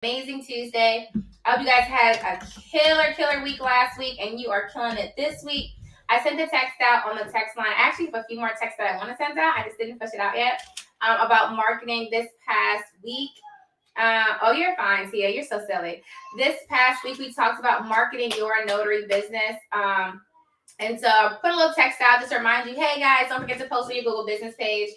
Amazing Tuesday. I hope you guys had a killer week last week and you are killing it this week. I sent a text out on the text line. I actually have a few more texts that I want to send out. I just didn't push it out yet about marketing this past week. Oh, you're fine, Tia. You're so silly. This past week, we talked about marketing your notary business. And so I put a little text out just to remind you, hey, guys, don't forget to post on your Google business page.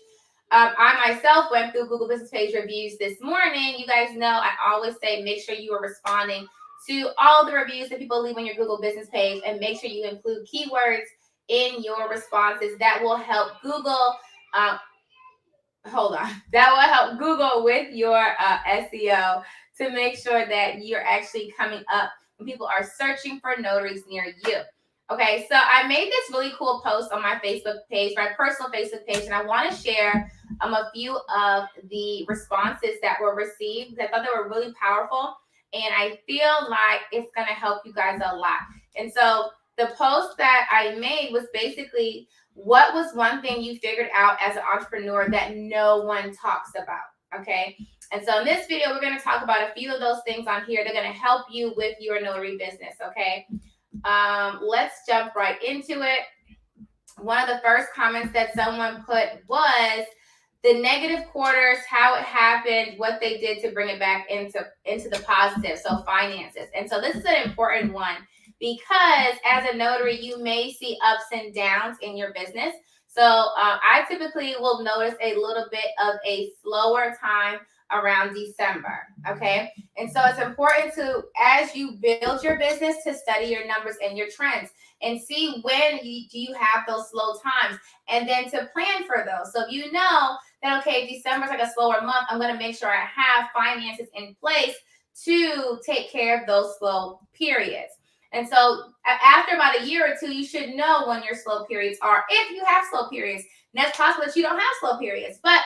I myself went through Google Business Page reviews this morning. You guys know I always say make sure you are responding to all the reviews that people leave on your Google Business Page, and make sure you include keywords in your responses. That will help Google. That will help Google with your SEO to make sure that you're actually coming up when people are searching for notaries near you. Okay, so I made this really cool post on my Facebook page, my personal Facebook page, and I want to share a few of the responses that were received. I thought they were really powerful, and I feel like it's going to help you guys a lot. And so the post that I made was basically, what was one thing you figured out as an entrepreneur that no one talks about? Okay, and so in this video, we're going to talk about a few of those things on here. They're going to help you with your notary business. Okay. Let's jump right into it. One of the first comments that someone put was the negative quarters, how it happened, what they did to bring it back into the positive, so finances. And so this is an important one because as a notary, you may see ups and downs in your business. So I typically will notice a little bit of a slower time around December, okay? And so it's important to, as you build your business, to study your numbers and your trends and see when do you have those slow times, and then to plan for those. So if you know that, okay, December's like a slower month, I'm going to make sure I have finances in place to take care of those slow periods. And so after about a year or two, you should know when your slow periods are, if you have slow periods. And that's possible that you don't have slow periods, but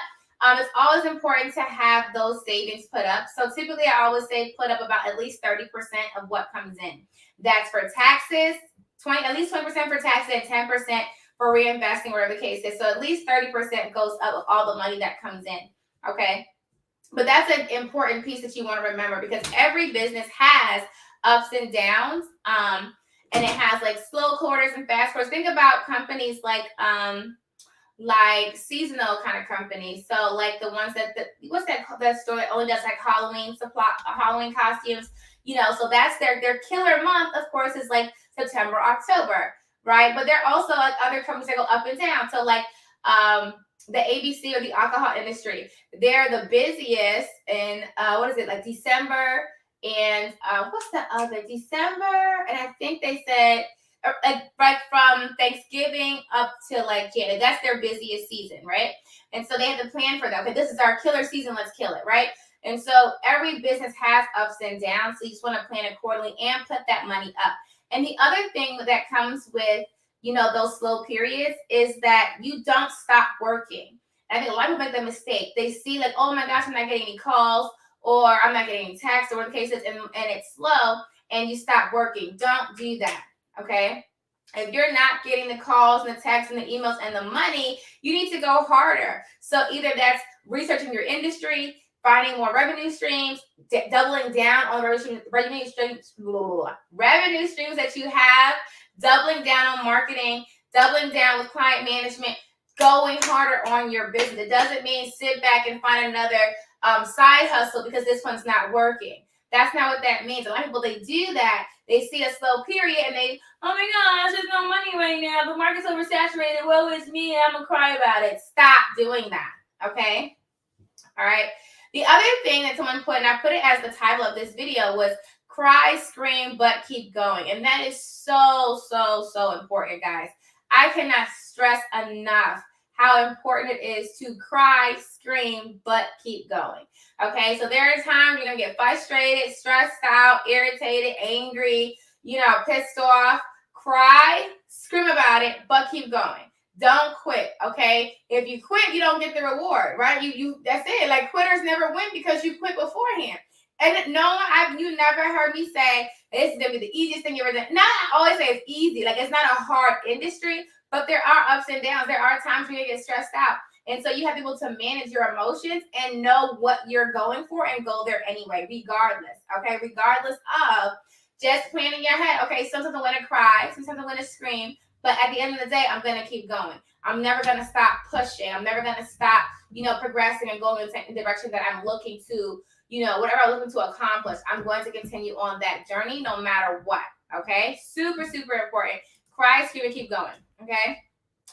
it's always important to have those savings put up. So typically I always say put up about at least 30% of what comes in. That's for taxes, at least 20% for taxes and 10% for reinvesting, whatever the case is. So at least 30% goes up with all the money that comes in, okay? But that's an important piece that you want to remember, because every business has ups and downs, and it has like slow quarters and fast quarters. Think about companies like seasonal kind of companies. So like the ones that that store that only does like Halloween costumes, so that's their killer month, of course, is like September, October, right? But there are also like other companies that go up and down. So like the ABC or the alcohol industry, they're the busiest in like December and what's the other, December, and I think they said like from Thanksgiving up to like January. That's their busiest season, right? And so they have to plan for that. Okay, this is our killer season, let's kill it, right? And so every business has ups and downs, so you just want to plan accordingly and put that money up. And the other thing that comes with those slow periods is that you don't stop working. I think a lot of people make that mistake. They see like, oh my gosh, I'm not getting any calls, or I'm not getting any texts, or whatever the case is, and it's slow, and you stop working. Don't do that. Okay, if you're not getting the calls and the texts and the emails and the money, you need to go harder. So either that's researching your industry, finding more revenue streams, doubling down on revenue streams that you have, doubling down on marketing, doubling down with client management, going harder on your business. It doesn't mean sit back and find another side hustle because this one's not working. That's not what that means. A lot of people, they do that. They see a slow period and they, oh my gosh, there's no money right now. The market's oversaturated. Woe is me. I'm going to cry about it. Stop doing that. Okay? All right. The other thing that someone put, and I put it as the title of this video, was cry, scream, but keep going. And that is so, so, so important, guys. I cannot stress enough how important it is to cry, scream, but keep going. Okay, so there are times you're going to get frustrated, stressed out, irritated, angry, pissed off. Cry, scream about it, but keep going. Don't quit, okay? If you quit, you don't get the reward, right? You that's it. Like, quitters never win because you quit beforehand. And you never heard me say, this is going to be the easiest thing you ever done. Not I always say it's easy. Like, it's not a hard industry, but there are ups and downs. There are times when you get stressed out. And so you have to be able to manage your emotions and know what you're going for and go there anyway, regardless. Okay, regardless of just planning in your head. Okay, sometimes I'm going to cry, sometimes I'm going to scream, but at the end of the day, I'm going to keep going. I'm never going to stop pushing. I'm never going to stop, progressing and going in the direction that I'm looking to, whatever I'm looking to accomplish. I'm going to continue on that journey no matter what. Okay, super, super important. Cry, scream, and keep going. Okay.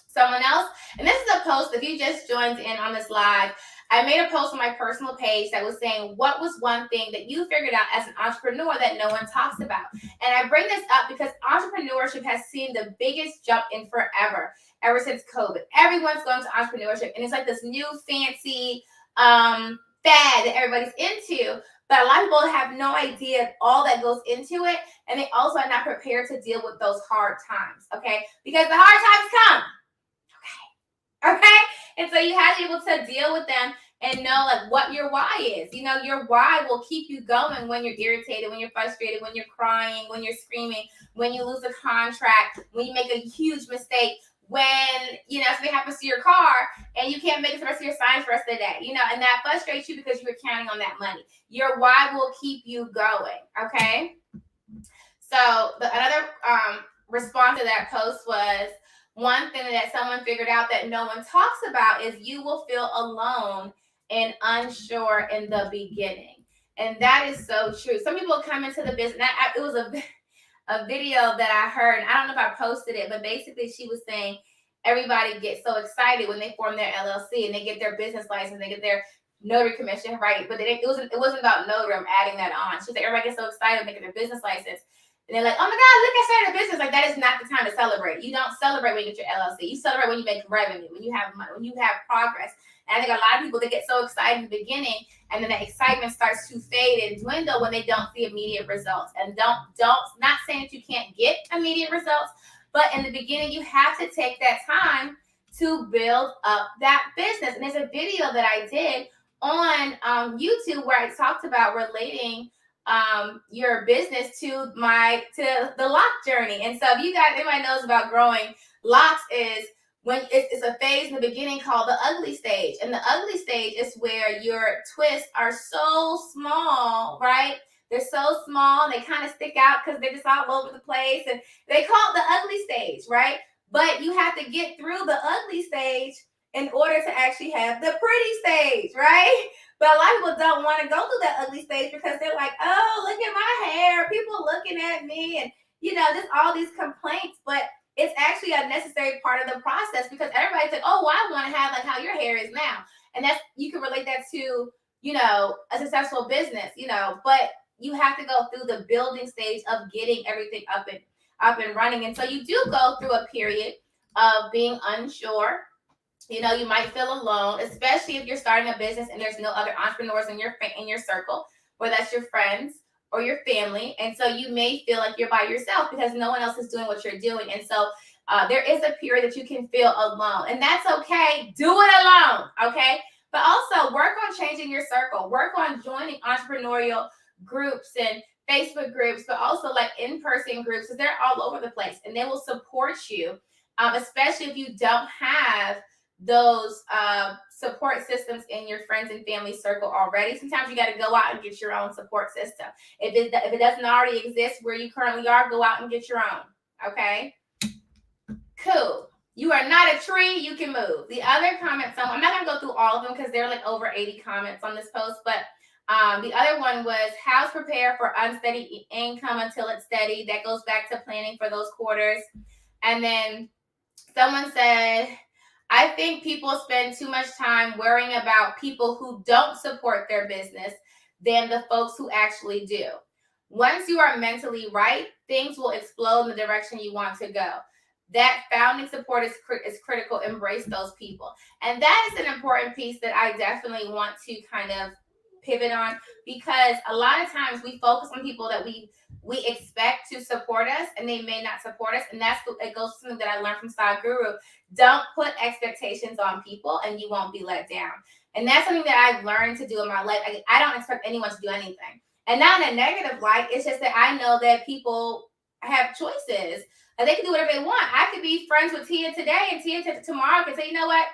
Someone else, and this is a post, if you just joined in on this live, I made a post on my personal page that was saying, what was one thing that you figured out as an entrepreneur that no one talks about? And I bring this up because entrepreneurship has seen the biggest jump in forever, ever since COVID. Everyone's going to entrepreneurship, and it's like this new fancy fad that everybody's into. But a lot of people have no idea all that goes into it, and they also are not prepared to deal with those hard times, okay? Because the hard times come. Okay, and so you have to be able to deal with them and know like what your why is. Your why will keep you going when you're irritated, when you're frustrated, when you're crying, when you're screaming, when you lose a contract, when you make a huge mistake, when something happens to your car and you can't make it the rest of your signs for the rest of the day. And that frustrates you because you were counting on that money. Your why will keep you going. Okay. So another response to that post was, one thing that someone figured out that no one talks about is you will feel alone and unsure in the beginning. And that is so true. Some people come into the business. It was a video that I heard, and I don't know if I posted it, but basically she was saying everybody gets so excited when they form their LLC and they get their business license, they get their notary commission, right? But it wasn't about notary. I'm adding that on. She was like, everybody gets so excited when they get their business license. And they're like, oh my God, look, I started a business. Like, that is not the time to celebrate. You don't celebrate when you get your LLC. You celebrate when you make revenue, when you have money, when you have progress. And I think a lot of people, they get so excited in the beginning, and then the excitement starts to fade and dwindle when they don't see immediate results. And not saying that you can't get immediate results, but in the beginning, you have to take that time to build up that business. And there's a video that I did on YouTube where I talked about relating your business to the lock journey. And so if you guys, anybody knows about growing locks, is when it's a phase in the beginning called the ugly stage. And the ugly stage is where your twists are so small, right? They're so small, they kind of stick out because they're just all over the place. And they call it the ugly stage, right? But you have to get through the ugly stage in order to actually have the pretty stage, right? But a lot of people don't want to go through that ugly stage because they're like, oh, look at my hair. People looking at me, and, just all these complaints. But it's actually a necessary part of the process because everybody's like, oh, well, I want to have like how your hair is now. And you can relate that to, a successful business, but you have to go through the building stage of getting everything up and running. And so you do go through a period of being unsure. You might feel alone, especially if you're starting a business and there's no other entrepreneurs in your circle, whether that's your friends or your family. And so you may feel like you're by yourself because no one else is doing what you're doing. And so there is a period that you can feel alone, and that's okay. Do it alone, okay? But also work on changing your circle. Work on joining entrepreneurial groups and Facebook groups, but also like in-person groups, because they're all over the place and they will support you, especially if you don't have those support systems in your friends and family circle already. Sometimes you got to go out and get your own support system. If it doesn't already exist where you currently are, go out and get your own. Okay, cool. You are not a tree, you can move. The other comments, I'm not going to go through all of them because there are like over 80 comments on this post, but the other one was, how to prepare for unsteady income until it's steady. That goes back to planning for those quarters. And then someone said, I think people spend too much time worrying about people who don't support their business than the folks who actually do. Once you are mentally right, things will explode in the direction you want to go. That founding support is critical. Embrace those people. And that is an important piece that I definitely want to kind of pivot on, because a lot of times we focus on people that we expect to support us, and they may not support us. And it goes to something that I learned from Style Guru. Don't put expectations on people and you won't be let down. And that's something that I've learned to do in my life. I don't expect anyone to do anything. And not in a negative light. It's just that I know that people have choices. They can do whatever they want. I could be friends with Tia today, and Tia tomorrow can say, you know what?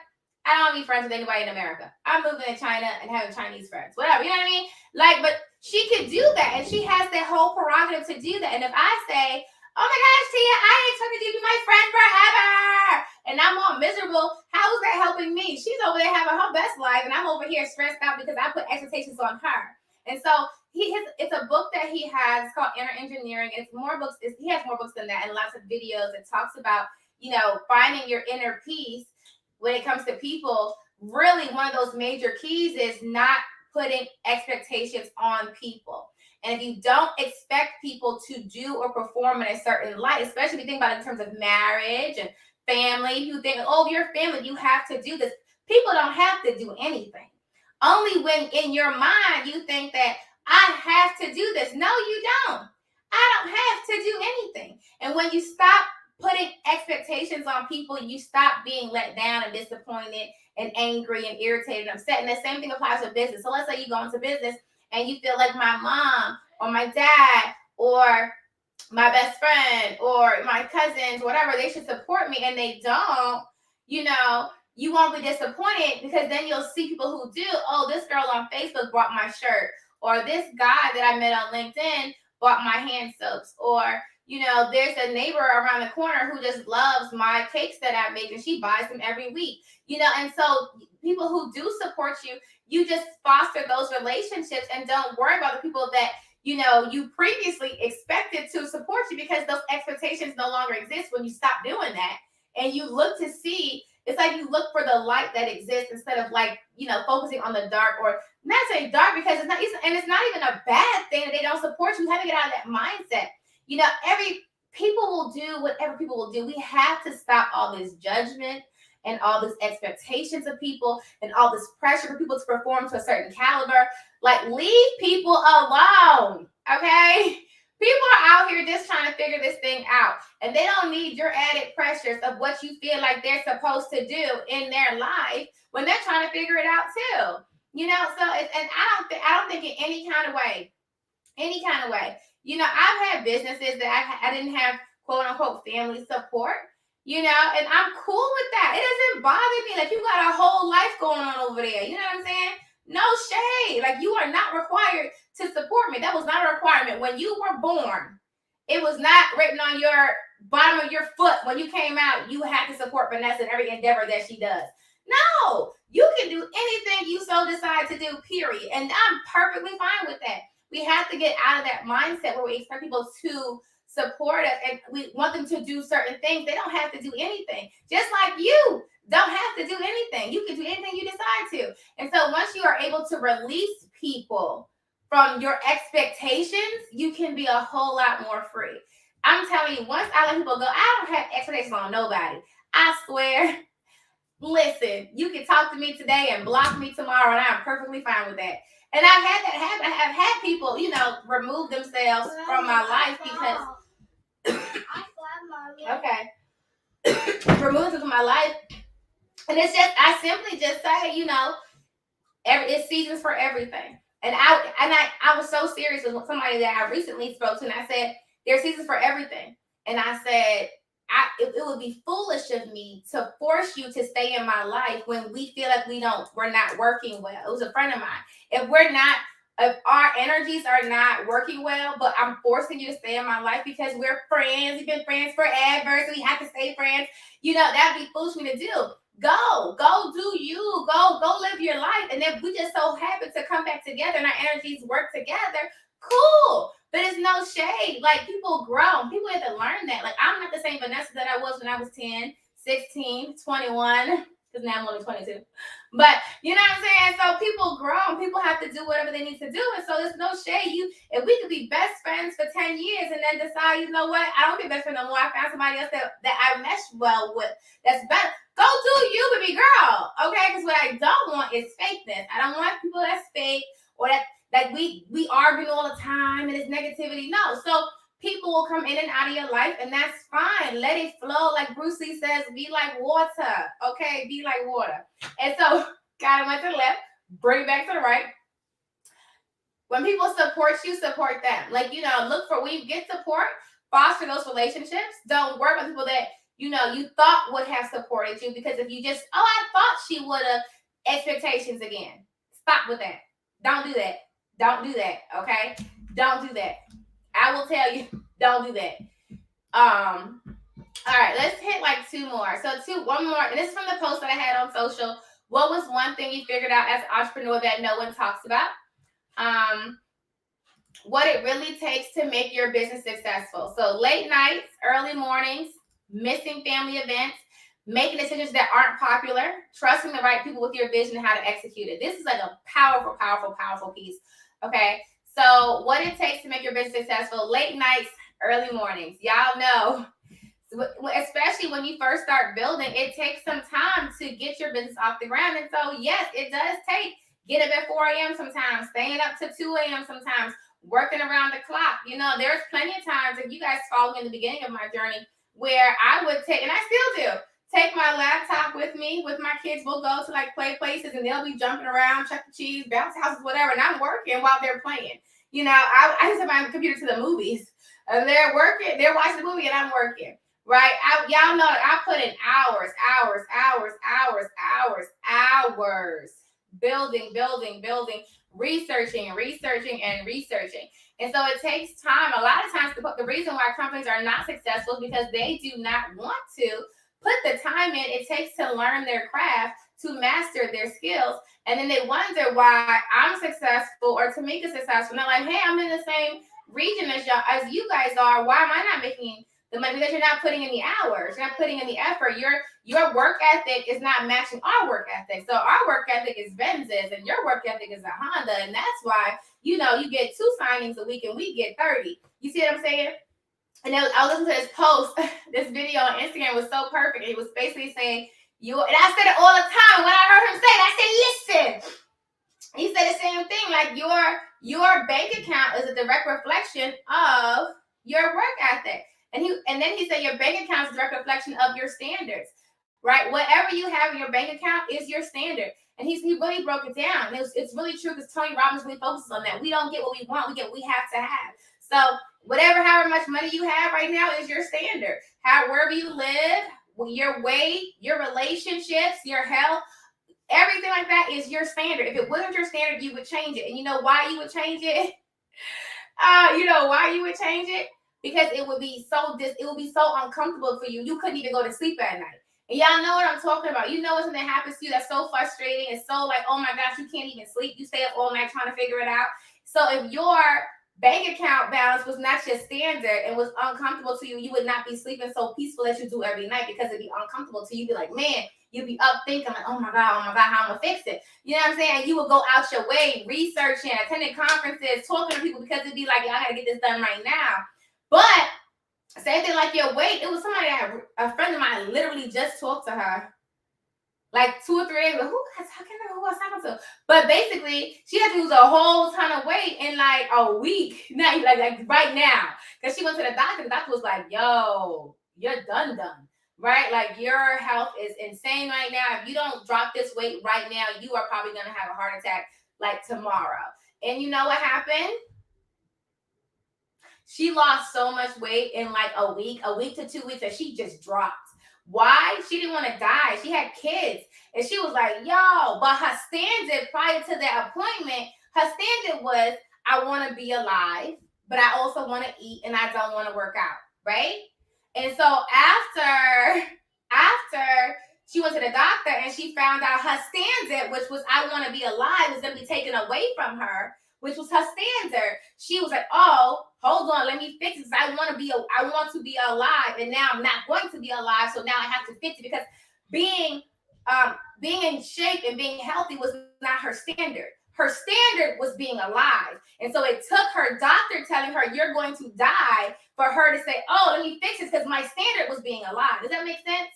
I don't want to be friends with anybody in America. I'm moving to China and having Chinese friends. Whatever, you know what I mean? Like, but she could do that, and she has that whole prerogative to do that. And if I say, oh my gosh, Tia, I expected you to be my friend forever, and I'm all miserable, how is that helping me? She's over there having her best life, and I'm over here stressed out because I put expectations on her. And so it's a book that he has. It's called Inner Engineering. It's more books. He has more books than that, and lots of videos. It talks about, you know, finding your inner peace when it comes to people. Really, one of those major keys is not putting expectations on people. And if you don't expect people to do or perform in a certain light, especially if you think about it in terms of marriage and family, you think, oh, your family, you have to do this. People don't have to do anything. Only when in your mind you think that I have to do this. No, you don't. I don't have to do anything. And when you stop putting expectations on people, you stop being let down and disappointed and angry and irritated and upset. And the same thing applies to business. So let's say you go into business and you feel like my mom or my dad or my best friend or my cousins, whatever, they should support me, and they don't, you know, you won't be disappointed, because then you'll see people who do. Oh, this girl on Facebook bought my shirt, or this guy that I met on LinkedIn bought my hand soaps, or, you know, there's a neighbor around the corner who just loves my cakes that I make and she buys them every week, you know. And so people who do support you, you just foster those relationships and don't worry about the people that, you know, you previously expected to support you, because those expectations no longer exist when you stop doing that. And you look to see, it's like you look for the light that exists instead of, like, you know, focusing on the dark, or not saying dark, because it's not, and it's not even a bad thing that they don't support you. You have to get out of that mindset. You know, people will do whatever people will do. We have to stop all this judgment and all this expectations of people and all this pressure for people to perform to a certain caliber. Like, leave people alone, okay? People are out here just trying to figure this thing out, and they don't need your added pressures of what you feel like they're supposed to do in their life when they're trying to figure it out too. You know, so and I don't think in any kind of way. You know, I've had businesses that I didn't have quote unquote family support. You know, and I'm cool with that. It doesn't bother me. Like, you got a whole life going on over there. You know what I'm saying? No shade. Like, you are not required to support me. That was not a requirement. When you were born, it was not written on your bottom of your foot. When you came out, you had to support Vanessa in every endeavor that she does. No, you can do anything you so decide to do, period. And I'm perfectly fine with that. We have to get out of that mindset where we expect people to support us and we want them to do certain things. They don't have to do anything. Just like you don't have to do anything. You can do anything you decide to. And so once you are able to release people from your expectations, you can be a whole lot more free. I'm telling you, once I let people go, I don't have expectations on nobody. I swear. Listen, you can talk to me today and block me tomorrow, and I'm perfectly fine with that. And I've had that happen. I've had people, you know, remove themselves from my life because remove them from my life. And it's just, I simply just say, you know, it's seasons for everything. And I was so serious with somebody that I recently spoke to, and I said, there's seasons for everything. And I said, it would be foolish of me to force you to stay in my life when we feel like we're not working well. It was a friend of mine. If our energies are not working well, but I'm forcing you to stay in my life because we're friends, we've been friends forever, so we have to stay friends, you know, that'd be foolish of me to do. Go do you, go live your life. And if we just so happen to come back together and our energies work together, cool. But it's no shade. Like, people grow. People have to learn that. Like, I'm not the same Vanessa that I was when I was 10, 16, 21, because now I'm only 22. But, you know what I'm saying? So people grow. People have to do whatever they need to do. And so there's no shade. If we could be best friends for 10 years and then decide, you know what, I don't be best friend no more. I found somebody else that I mesh well with that's better. Go do you, baby girl. Okay? Because what I don't want is fakeness. I don't want people that's fake or that we argue all the time and it's negativity. No. So people will come in and out of your life, and that's fine. Let it flow. Like Bruce Lee says, be like water. Okay? Be like water. And so God went to the left, bring it back to the right. When people support you, support them. Like, you know, look for when you get support, foster those relationships. Don't worry about people that, you thought would have supported you. Because if you just, I thought she would have, expectations again. Stop with that. Don't do that. Don't do that. Okay? Don't do that. I will tell you, don't do that. All right, let's hit like two more. One more, and this is from the post that I had on social. What was one thing you figured out as an entrepreneur that no one talks about? What it really takes to make your business successful. So late nights, early mornings, missing family events, making decisions that aren't popular, trusting the right people with your vision and how to execute it. This is like a powerful, powerful, powerful piece. Okay. So what it takes to make your business successful: late nights, early mornings. Y'all know, especially when you first start building, it takes some time to get your business off the ground. And so, yes, it does take get up at 4 a.m. sometimes, staying up to 2 a.m. sometimes, working around the clock. There's plenty of times, if you guys follow me in the beginning of my journey, where I would take, and I still do, take my laptop with me. With my kids, we'll go to like play places, and they'll be jumping around, Chuck E. Cheese, bounce houses, whatever, and I'm working while they're playing. I used to have my computer to the movies, and they're working, they're watching the movie, and I'm working. Right? Y'all know that I put in hours, building, researching. And so it takes time. A lot of times, the reason why companies are not successful is because they do not want to put the time in it takes to learn their craft, to master their skills. And then they wonder why I'm successful or Tamika's successful. And they're like, hey, I'm in the same region as you guys are. Why am I not making the money? Because you're not putting in the hours, you're not putting in the effort. Your work ethic is not matching our work ethic. So our work ethic is Benz's, and your work ethic is a Honda, and that's why you get 2 signings a week, and we get 30. You see what I'm saying? And I was listening to this post, this video on Instagram was so perfect. It was basically saying and I said it all the time. When I heard him say it, I said, listen. He said the same thing, like your bank account is a direct reflection of your work ethic. And then he said your bank account is a direct reflection of your standards, right? Whatever you have in your bank account is your standard. And he really broke it down. And it's really true, because Tony Robbins really focuses on that. We don't get what we want, we get what we have to have. So however much money you have right now is your standard. Wherever you live, your weight, your relationships, your health, everything like that is your standard. If it wasn't your standard, you would change it. And you know why you would change it? Because it would be so uncomfortable for you. You couldn't even go to sleep at night. And y'all know what I'm talking about. You know when something happens to you that's so frustrating. It's so like, oh my gosh, you can't even sleep. You stay up all night trying to figure it out. So if your bank account balance was not your standard and was uncomfortable to you, you would not be sleeping so peaceful as you do every night, because it'd be uncomfortable to you. You'd be like, man, you'd be up thinking like, oh my God, how I'm gonna fix it. You know what I'm saying? And you would go out your way, researching, attending conferences, talking to people, because it'd be like, I gotta get this done right now. But same thing like your weight. It was somebody, a friend of mine, literally just talked to her like 2 or 3 days ago. I can't remember who I was talking to. But basically, she had to lose a whole ton of weight in like a week. Now, like right now. Because she went to the doctor. The doctor was like, yo, you're done. Right? Like your health is insane right now. If you don't drop this weight right now, you are probably going to have a heart attack like tomorrow. And you know what happened? She lost so much weight in like a week to 2 weeks, that she just dropped. Why? She didn't want to die. She had kids. And she was like, yo, but her standard prior to that appointment, her standard was, I want to be alive, but I also want to eat, and I don't want to work out, right? And so after she went to the doctor and she found out her standard, which was I want to be alive, was going to be taken away from her, which was her standard. She was like, oh, hold on, let me fix it. I want to be alive, and now I'm not going to be alive, so now I have to fix it, because being in shape and being healthy was not her standard. Her standard was being alive. And so it took her doctor telling her, you're going to die, for her to say, oh, let me fix this, because my standard was being alive. Does that make sense?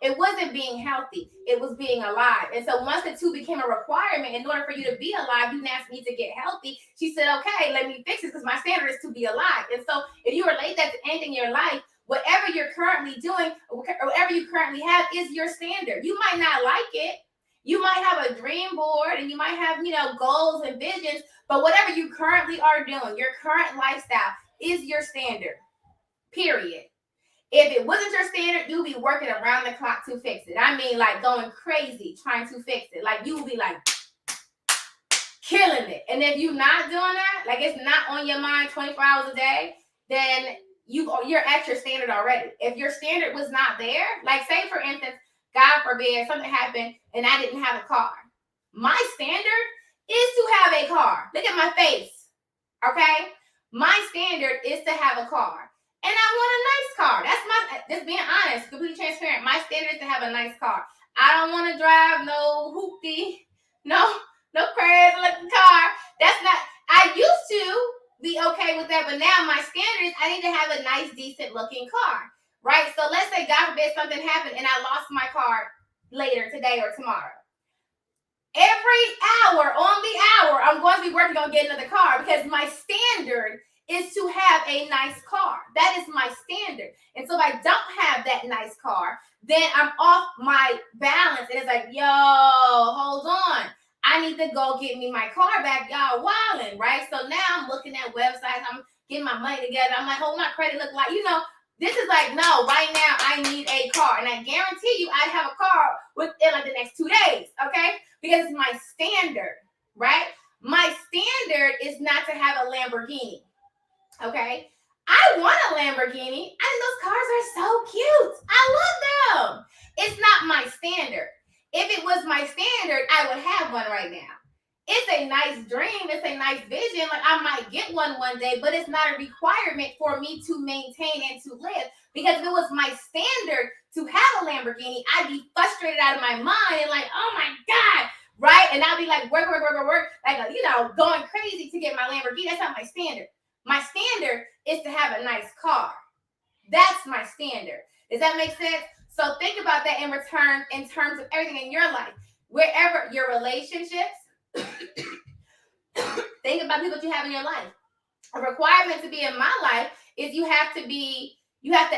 It wasn't being healthy. It was being alive. And so once the two became a requirement, in order for you to be alive, you now need to get healthy. She said, okay, let me fix this, because my standard is to be alive. And so if you relate that to anything in your life, whatever you're currently doing, or whatever you currently have, is your standard. You might not like it. You might have a dream board, and you might have, goals and visions, but whatever you currently are doing, your current lifestyle is your standard, period. If it wasn't your standard, you'll be working around the clock to fix it. I mean, like going crazy trying to fix it. Like you'll be like killing it. And if you're not doing that, like it's not on your mind 24 hours a day, then you're at your standard already. If your standard was not there, like say for instance, God forbid something happened and I didn't have a car. My standard is to have a car. Look at my face. Okay? My standard is to have a car. And I want a nice car. That's just being honest, completely transparent. My standard is to have a nice car. I don't want to drive no hoopty, no crazy looking car. That's not, I used to be okay with that, but now my standard is I need to have a nice, decent looking car, right? So let's say God forbid something happened and I lost my car later today or tomorrow. Every hour on the hour, I'm going to be working on getting another car because my standard is to have a nice car. That is my standard. And so if I don't have that nice car, then I'm off my balance. And it's like, yo, hold on. I need to go get me my car back. Y'all wilding, right? So now I'm looking at websites. I'm getting my money together. I'm like, oh, my credit look like, this is like, no, right now I need a car. And I guarantee you I'd have a car within like the next 2 days, okay? Because it's my standard, right? My standard is not to have a Lamborghini, okay? I want a Lamborghini. I think those cars are so cute. I love them. It's not my standard. If it was my standard, I would have one right now. It's a nice dream. It's a nice vision. Like I might get one day, but it's not a requirement for me to maintain and to live. Because if it was my standard to have a Lamborghini, I'd be frustrated out of my mind and like, oh my God, right? And I'll be like, work, like, going crazy to get my Lamborghini. That's not my standard. My standard is to have a nice car. That's my standard. Does that make sense? So think about that in return, in terms of everything in your life, wherever your relationships, think about people that you have in your life. A requirement to be in my life is you have to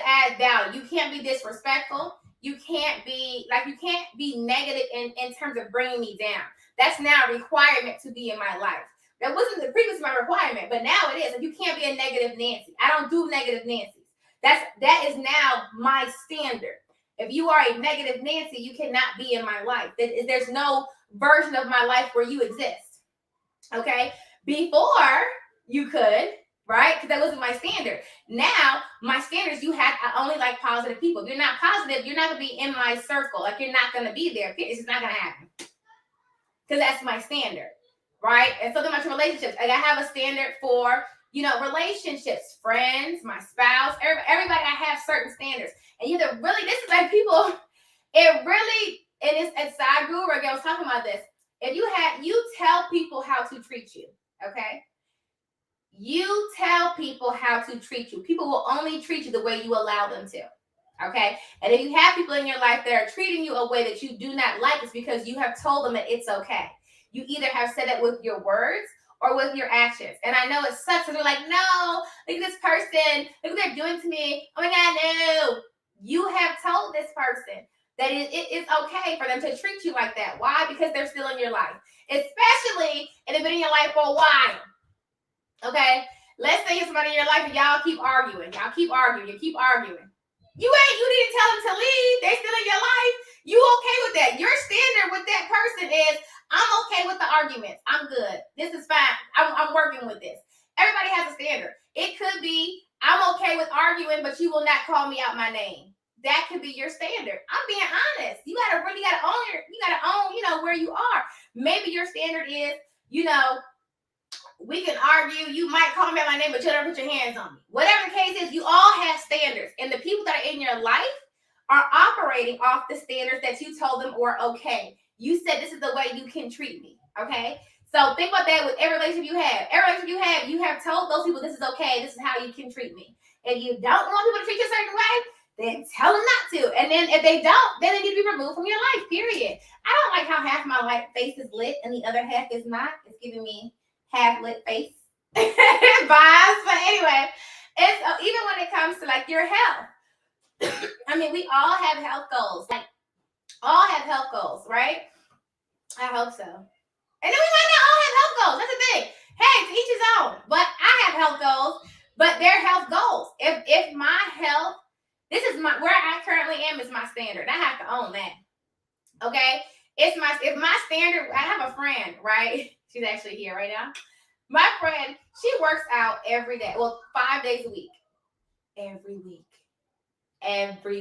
add value. You can't be disrespectful. You can't be negative in terms of bringing me down. That's now a requirement to be in my life. That wasn't the previous my requirement, but now it is. Like you can't be a negative Nancy. I don't do negative Nancy's. That is now my standard. If you are a negative Nancy, you cannot be in my life. There's no version of my life where you exist. Okay? Before you could, right? Because that wasn't my standard. Now, my standard is I only like positive people. If you're not positive, you're not going to be in my circle. Like you're not going to be there. It's just not going to happen. Because that's my standard, right? And something about your relationships. Like I have a standard for, relationships, friends, my spouse, everybody. I have certain standards. And you have to really, this is like people, and it's at Side Guru again, I was talking about this. If you tell people how to treat you, okay? You tell people how to treat you. People will only treat you the way you allow them to, okay? And if you have people in your life that are treating you a way that you do not like, it's because you have told them that it's okay. You either have said it with your words or with your actions. And I know it sucks. And they're like, no, look at this person. Look what they're doing to me. Oh my God, no. You have told this person that it's okay for them to treat you like that. Why? Because they're still in your life. Especially if they've been in your life for a while. Okay? Let's say you're somebody in your life and y'all keep arguing. You keep arguing. You didn't tell them to leave. They're still in your life. You okay with that? Your standard with that person is, I'm okay with the arguments. I'm good. This is fine. I'm working with this. Everybody has a standard. It could be, I'm okay with arguing, but you will not call me out my name. That could be your standard. I'm being honest. You gotta own, where you are. Maybe your standard is, we can argue. You might call me out my name, but you don't put your hands on me. Whatever the case is, you all have standards. And the people that are in your life are operating off the standards that you told them were okay. You said this is the way you can treat me, okay? So think about that with every relationship you have. Every relationship you have told those people this is okay. This is how you can treat me. If you don't want people to treat you a certain way, then tell them not to. And then if they don't, then they need to be removed from your life, period. I don't like how half my face is lit and the other half is not. It's giving me half lit face vibes. But anyway, it's even when it comes to like your health. I mean, we all have health goals. Like, all have health goals, right? I hope so. And then we might not all have health goals. That's the thing. Hey, to each his own. But I have health goals, but they're health goals. If my health, This is where I currently am is my standard. I have to own that. Okay. If my standard, I have a friend, right? She's actually here right now. My friend, she works out every day. Well, 5 days a week. Every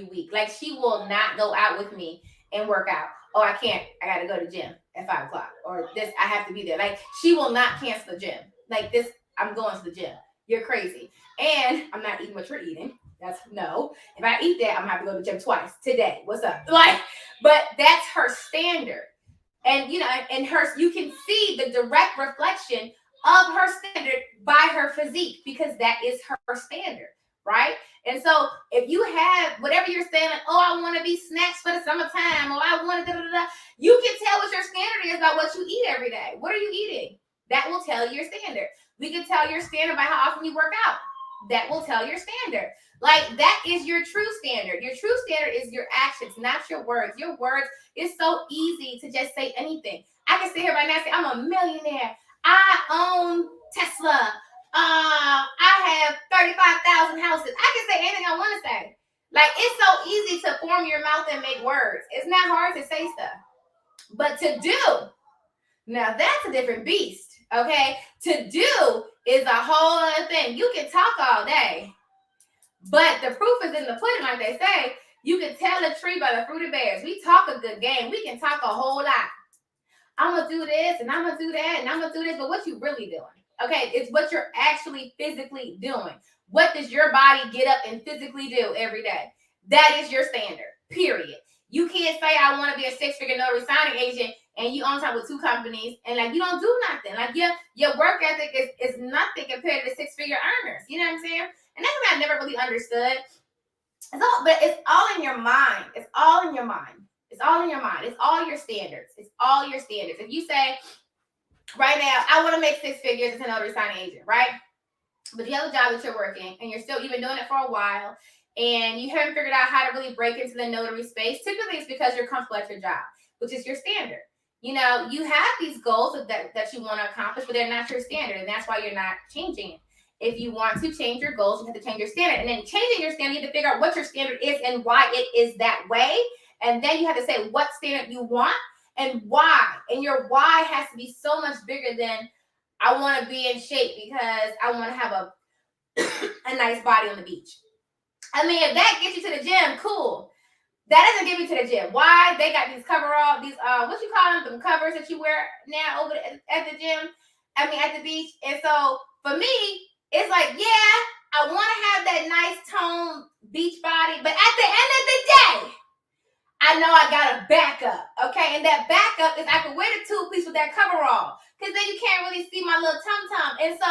week. Like, she will not go out with me and work out. Oh, I can't. I got to go to the gym at 5 o'clock. Or this, I have to be there. Like, she will not cancel the gym. Like, this, I'm going to the gym. You're crazy. And I'm not eating what you're eating. That's no. If I eat that, I'm going to have to go to the gym twice today. What's up? Like, but that's her standard. And, you know, and her, you can see the direct reflection of her standard by her physique, because that is her standard, right? And so if you have whatever you're saying, like, oh, I want to be snacks for the summertime, or I want to you can tell what your standard is by what you eat every day. What are you eating? That will tell you your standard. We can tell your standard by how often you work out. That will tell your standard. Like, that is your true standard. Your true standard is your actions, not your words. Your words, it's so easy to just say anything. I can sit here right now and say, I'm a millionaire. I own Tesla. I have 35,000 houses. I can say anything I want to say. Like, it's so easy to form your mouth and make words. It's not hard to say stuff. But to do, now that's a different beast, okay? To do is a whole other thing. You can talk all day, but the proof is in the pudding, like they say. You can tell a tree by the fruit it bears. We talk a good game. We can talk a whole lot. I'm going to do this, and I'm going to do that, and I'm going to do this, but what you really doing? Okay, it's what you're actually physically doing. What does your body get up and physically do every day? That is your standard, period. You can't say, I want to be a 6-figure notary signing agent, and you own time with 2 companies, and like, you don't do nothing. Like, your work ethic is nothing compared to the 6-figure earners. You know what I'm saying? And that's what I never really understood. But it's all in your mind. It's all in your mind. It's all in your mind. It's all your standards. It's all your standards. If you say, right now, I want to make 6 figures as a notary signing agent, right? But you have a job that you're working, and you've been doing it for a while, and you haven't figured out how to really break into the notary space. Typically, it's because you're comfortable at your job, which is your standard. You know, you have these goals that you want to accomplish, but they're not your standard, and that's why you're not changing it. If you want to change your goals, you have to change your standard. And then changing your standard, you have to figure out what your standard is and why it is that way. And then you have to say what standard you want and why. And your why has to be so much bigger than, I want to be in shape because I want to have a nice body on the beach. I mean, if that gets you to the gym, cool. That doesn't get you to the gym. Why? They got these coveralls, these what you call them covers that you wear now over at the gym. I mean, at the beach. And so for me, it's like, yeah, I want to have that nice toned beach body, but at the end of the day, I know I got a backup, okay? And that backup is I can wear the 2-piece with that coverall, because then you can't really see my little tum-tum. And so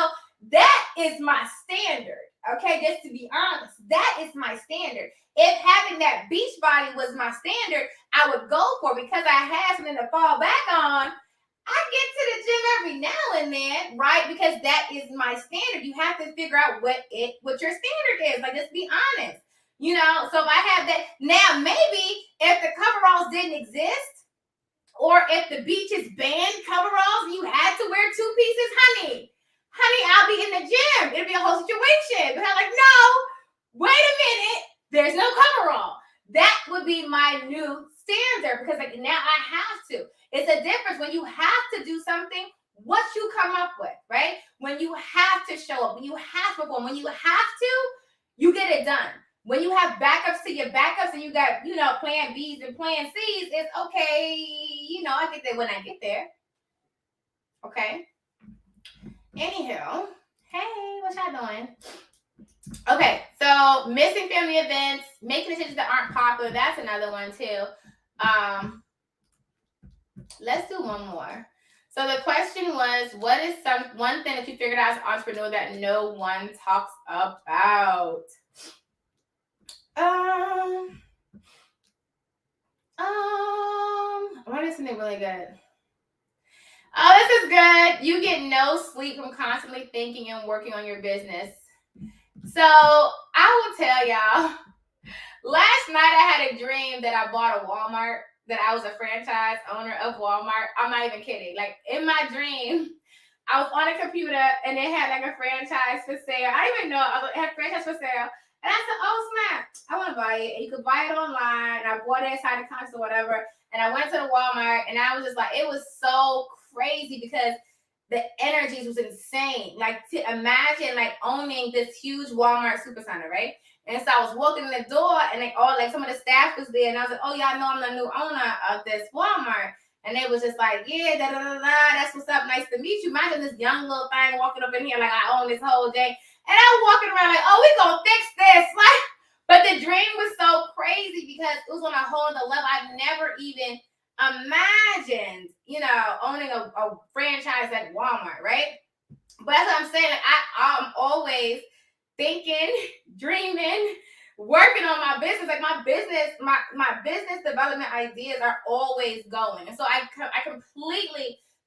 that is my standard, okay? Just to be honest, that is my standard. If having that beach body was my standard, I would go for it because I have something to fall back on. I get to the gym every now and then, right? Because that is my standard. You have to figure out what your standard is. Like, just be honest. You know, so if I have that, now maybe if the coveralls didn't exist, or if the beaches banned coveralls, you had to wear 2 pieces, honey, I'll be in the gym. It'll be a whole situation. But I'm like, no, wait a minute. There's no coverall. That would be my new standard, because like, now I have to. It's a difference when you have to do something, what you come up with, right? When you have to show up, when you have to perform, when you have to, you get it done. When you have backups to your backups and you got, you know, plan B's and plan C's, it's okay. You know, I get there when I get there. Okay. Anywho, hey, what y'all doing? Okay, so missing family events, making decisions that aren't popular. That's another one too. Let's do one more. So the question was, what is one thing that you figured out as an entrepreneur that no one talks about? What is something really good? Oh, this is good. You get no sleep from constantly thinking and working on your business. So I will tell y'all, last night I had a dream that I bought a Walmart, that I was a franchise owner of Walmart. I'm not even kidding. Like, in my dream, I was on a computer and they had like a franchise for sale. I didn't even know it had a franchise for sale. And I said, oh, snap, I want to buy it. And you could buy it online. And I bought it inside the console or whatever. And I went to the Walmart, and I was just like, it was so crazy because the energies was insane. Like, to imagine like owning this huge Walmart supercenter, right? And so I was walking in the door, and some of the staff was there, and I was like, oh, y'all know I'm the new owner of this Walmart. And they was just like, yeah, da da da da, that's what's up, nice to meet you. Imagine this young little thing walking up in here like I own this whole day. And I'm walking around like, oh, we gonna fix this. Like, but the dream was so crazy because it was on a whole other level. I've never even imagined, owning a franchise like Walmart, right? But that's what I'm saying. Like, I'm always thinking, dreaming, working on my business. Like my business development ideas are always going. And so I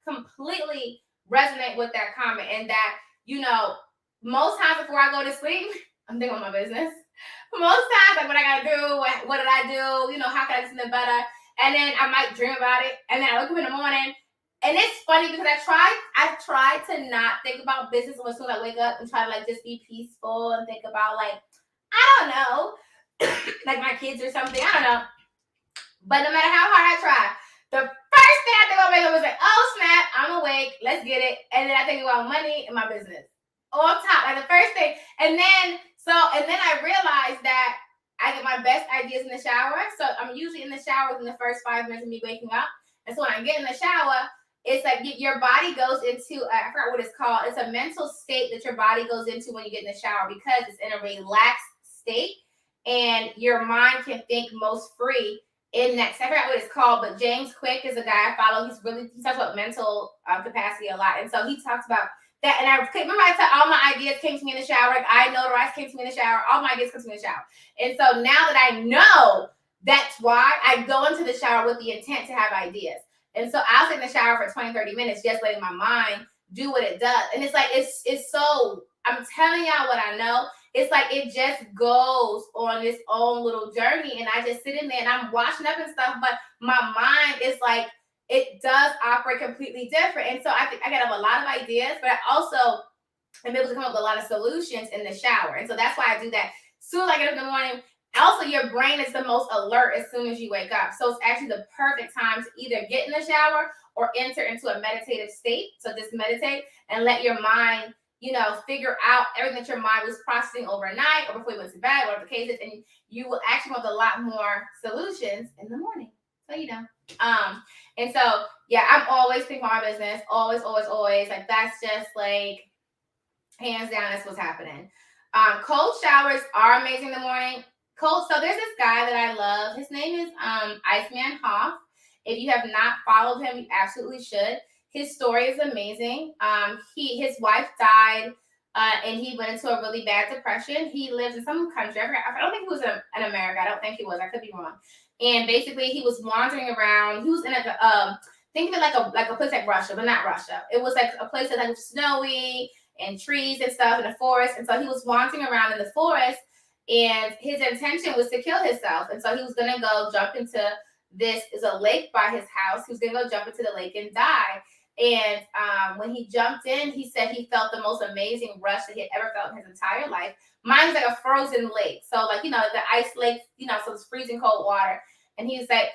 completely resonate with that comment, and that, most times before I go to sleep, I'm thinking about my business. Most times, like, what I gotta do, what did I do, how can I do something better? And then I might dream about it, and then I wake up in the morning. And it's funny because I try to not think about business as soon as I wake up, and try to like just be peaceful and think about like, I don't know, like my kids or something. I don't know. But no matter how hard I try, the first thing I think about wake up is like, oh snap, I'm awake, let's get it. And then I think about money and my business. On top, like the first thing. And then I realized that I get my best ideas in the shower. So I'm usually in the shower within the first 5 minutes of me waking up. And so when I get in the shower, it's like your body goes into, I forgot what it's called. It's a mental state that your body goes into when you get in the shower, because it's in a relaxed state and your mind can think most free in that. I forgot what it's called, but James Quick is a guy I follow. He talks about mental capacity a lot. And so he talks about that. And I remember I said all my ideas came to me in the shower. Like I notarized came to me in the shower. All my ideas come to me in the shower. And so now that I know that's why, I go into the shower with the intent to have ideas. And so I'll sit in the shower for 20, 30 minutes, just letting my mind do what it does. And it's like, it's so, I'm telling y'all what I know. It's like, it just goes on its own little journey. And I just sit in there and I'm washing up and stuff, but my mind is like, it does operate completely different. And so I think I got a lot of ideas, but I also am able to come up with a lot of solutions in the shower. And so that's why I do that. Soon as I get up in the morning, also your brain is the most alert as soon as you wake up. So it's actually the perfect time to either get in the shower or enter into a meditative state. So just meditate and let your mind, figure out everything that your mind was processing overnight or before you went to bed, whatever the case is, and you will actually have a lot more solutions in the morning. So and so yeah, I'm always thinking about my business, always. Like that's just like hands down, that's what's happening. Cold showers are amazing in the morning. So there's this guy that I love. His name is Iceman Hoff. If you have not followed him, you absolutely should. His story is amazing. His wife died, and he went into a really bad depression. He lives in some country. I don't think he was in America. I don't think he was. I could be wrong. And basically, he was wandering around. He was in think of it like a place like Russia, but not Russia. It was like a place that was snowy and trees and stuff in the forest. And so he was wandering around in the forest, and his intention was to kill himself. And so he was gonna go jump into is a lake by his house. He was gonna go jump into the lake and die. And when he jumped in, he said he felt the most amazing rush that he had ever felt in his entire life. Mine was like a frozen lake. So like, the ice lake, so it's freezing cold water. And he was like,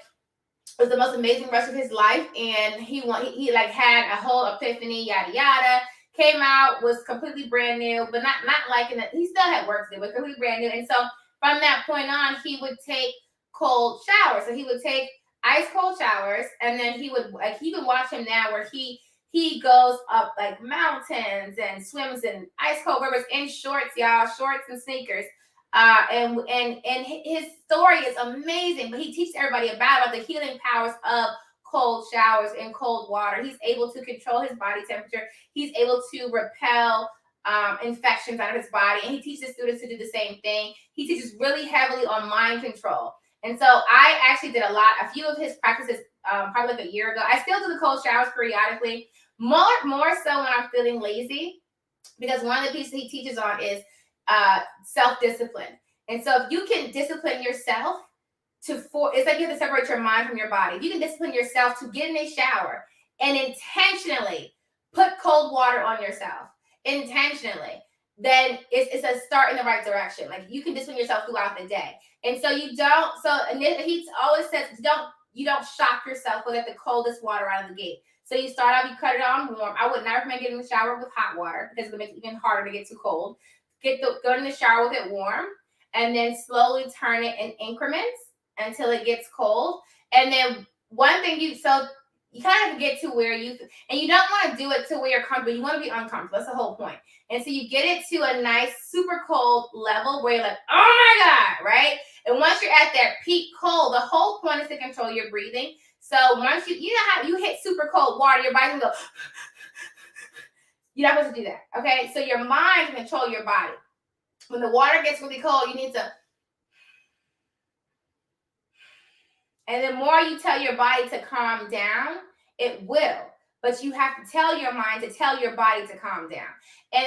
it was the most amazing rush of his life. And he like had a whole epiphany, yada, yada. Came out, was completely brand new, but not liking it. He still had work to do, but completely brand new. And so from that point on, he would take cold showers. So he would take ice cold showers, and then you can watch him now where he goes up like mountains and swims in ice cold rivers in shorts, y'all, shorts and sneakers. And his story is amazing, but he teaches everybody about the healing powers of cold showers and cold water. He's able to control his body temperature. He's able to repel infections out of his body, and he teaches students to do the same thing. He teaches really heavily on mind control. And so I actually did a few of his practices probably like a year ago. I still do the cold showers periodically, more so when I'm feeling lazy, because one of the pieces he teaches on is self-discipline. And so if you can discipline yourself it's like you have to separate your mind from your body. If you can discipline yourself to get in a shower and intentionally put cold water on yourself, intentionally, then it's a start in the right direction. Like you can discipline yourself throughout the day. And so you don't, and he always says, you don't shock yourself with the coldest water out of the gate. So you start off, you cut it on warm. I would not recommend getting in the shower with hot water because it makes it even harder to get too cold. Go in the shower with it warm, and then slowly turn it in increments until it gets cold. And then one thing you kind of have to get to where and you don't want to do it to where you're comfortable. You want to be uncomfortable. That's the whole point. And so you get it to a nice, super cold level where you're like, oh my God, right? And once you're at that peak cold, the whole point is to control your breathing. So once you know how you hit super cold water, your body can go, you're not supposed to do that, okay? So your mind can control your body. When the water gets really cold, you need to, and the more you tell your body to calm down, it will. But you have to tell your mind to tell your body to calm down. And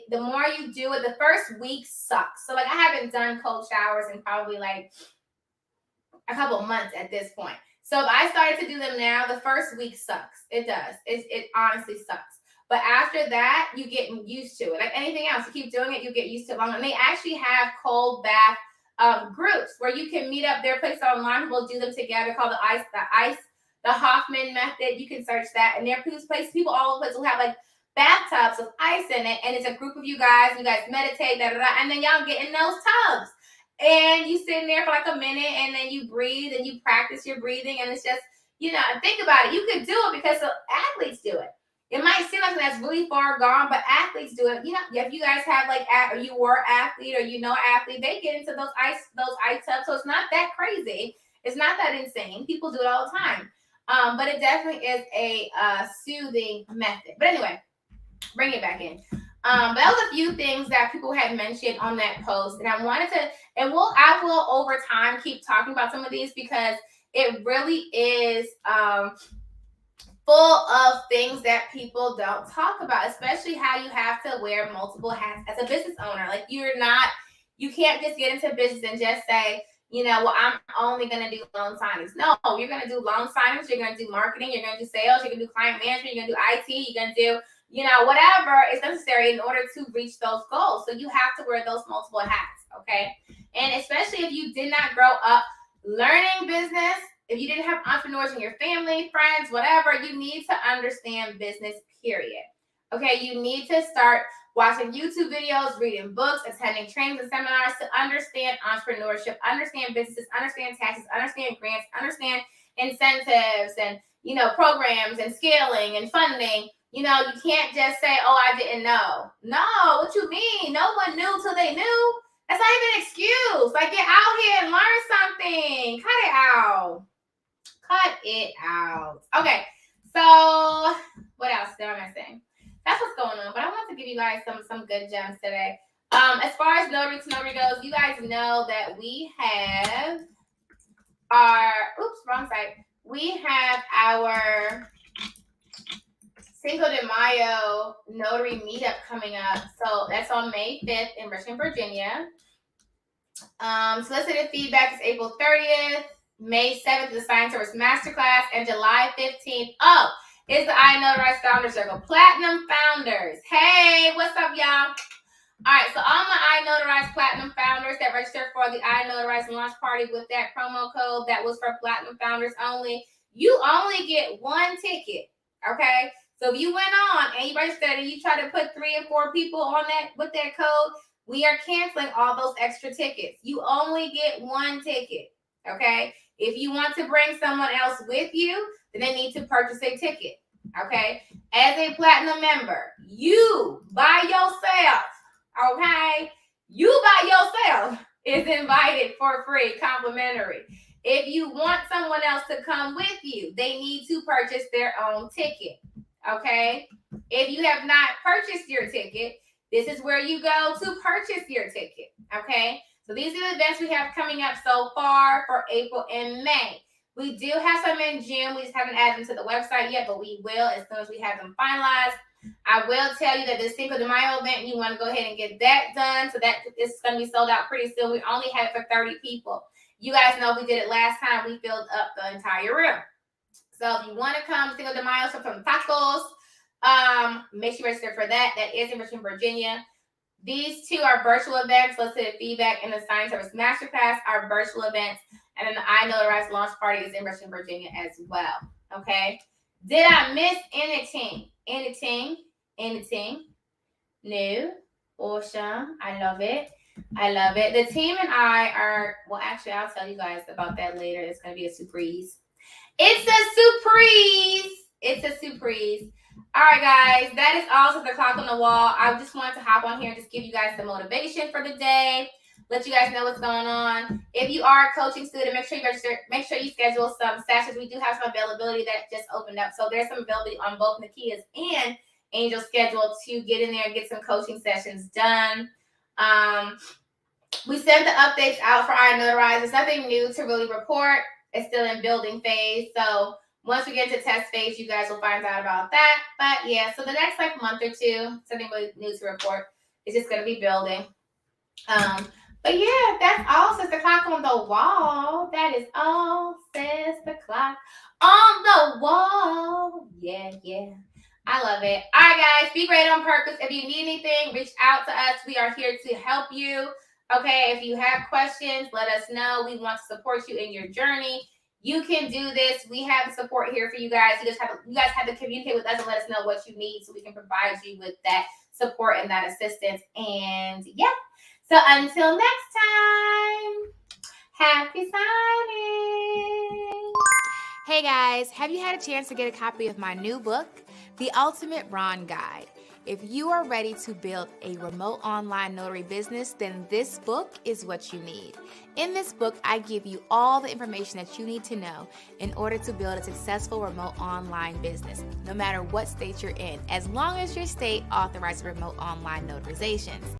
the more you do it, the first week sucks. So like I haven't done cold showers in probably like a couple months at this point. So if I started to do them now, the first week sucks. It does. It honestly sucks. But after that, you get used to it. Like anything else, you keep doing it, you get used to it longer. And they actually have cold bath groups where you can meet up. There are places online will do them together called the Hoffman method. You can search that. And there are places, people all over the place will have like bathtubs with ice in it. And it's a group of you guys meditate, and then y'all get in those tubs. And you sit in there for like a minute and then you breathe and you practice your breathing. And it's just, think about it. You could do it because athletes do it. It might seem like that's really far gone, but athletes do it. If you guys have or you were an athlete or athlete, they get into those ice tubs. So it's not that crazy. It's not that insane. People do it all the time. But it definitely is a soothing method. But anyway, bring it back in. But that was a few things that people had mentioned on that post, and I wanted to, and I will over time keep talking about some of these because it really is full of things that people don't talk about, especially how you have to wear multiple hats as a business owner. Like you can't just get into business and just say, I'm only going to do loan signings. No, you're going to do loan signings. You're going to do marketing. You're going to do sales. You're going to do client management. You're going to do IT. You're going to do, whatever is necessary in order to reach those goals. So you have to wear those multiple hats, okay? And especially if you did not grow up learning business, if you didn't have entrepreneurs in your family, friends, whatever, you need to understand business, period. Okay, you need to start watching YouTube videos, reading books, attending trainings and seminars to understand entrepreneurship, understand businesses, understand taxes, understand grants, understand incentives and, programs and scaling and funding. You can't just say, oh, I didn't know. No, what you mean? No one knew till they knew. That's not even an excuse. Like, get out here and learn something. Cut it out. Cut it out. Okay, so what else am I saying? That's what's going on. But I want to give you guys some good gems today. As far as Notary to Notary goes, you guys know that we have we have our Cinco de Mayo Notary Meetup coming up. So that's on May 5th in Richmond, Virginia. Solicited feedback is April 30th. May 7th is the Sign Service Masterclass. And July 15th, is the I Notarize Founder Circle. Platinum Founders. Hey, what's up, y'all? All right, so all my I Notarize Platinum Founders that registered for the I Notarize launch party with that promo code that was for Platinum Founders only, you only get one ticket, okay? So if you went on and you registered and you try to put 3 and 4 people on that with that code, we are canceling all those extra tickets. You only get one ticket, okay? If you want to bring someone else with you, then they need to purchase a ticket, okay? As a platinum member, you by yourself, okay? You by yourself is invited for free, complimentary. If you want someone else to come with you, they need to purchase their own ticket, okay? If you have not purchased your ticket, this is where you go to purchase your ticket, okay? So these are the events we have coming up so far for April and May. We do have some in June. We just haven't added them to the website yet, but we will as soon as we have them finalized. I will tell you that the Cinco de Mayo event, you want to go ahead and get that done. So that is going to be sold out pretty soon. We only have it for 30 people. You guys know we did it last time. We filled up the entire room. So if you want to come Cinco de Mayo, so from tacos, make sure you register for that. That is in Richmond, Virginia. These two are virtual events, solicited feedback, and the Sign Service Masterclass are virtual events. And then the I Notarize launch party is in Richmond, Virginia as well. Okay. Did I miss anything? Anything? No. Awesome. I love it. The team and I are, well, actually, I'll tell you guys about that later. It's going to be a surprise. It's a surprise. All right, guys, that is also the clock on the wall. I just wanted to hop on here and just give you guys some motivation for the day, let you guys know what's going on. If you are a coaching student, make sure you register. Make sure you schedule some sessions. We do have some availability that just opened up, so there's some availability on both Nakia's and Angel's schedule to get in there and get some coaching sessions done. We sent the updates out for our Notarize. There's nothing new to really report. It's still in building phase. So once we get to test phase, you guys will find out about that. But yeah, so the next month or two, something really new to report. It's just going to be building. But yeah, that's all, says the clock on the wall. That is all, says the clock on the wall. Yeah. I love it. All right, guys, be great on purpose. If you need anything, reach out to us. We are here to help you. Okay, if you have questions, let us know. We want to support you in your journey. You can do this. We have support here for you guys. You guys have to communicate with us and let us know what you need so we can provide you with that support and that assistance. And yeah, so until next time, happy signing. Hey guys, have you had a chance to get a copy of my new book, The Ultimate Ron Guide? If you are ready to build a remote online notary business, then this book is what you need. In this book, I give you all the information that you need to know in order to build a successful remote online business, no matter what state you're in, as long as your state authorizes remote online notarizations.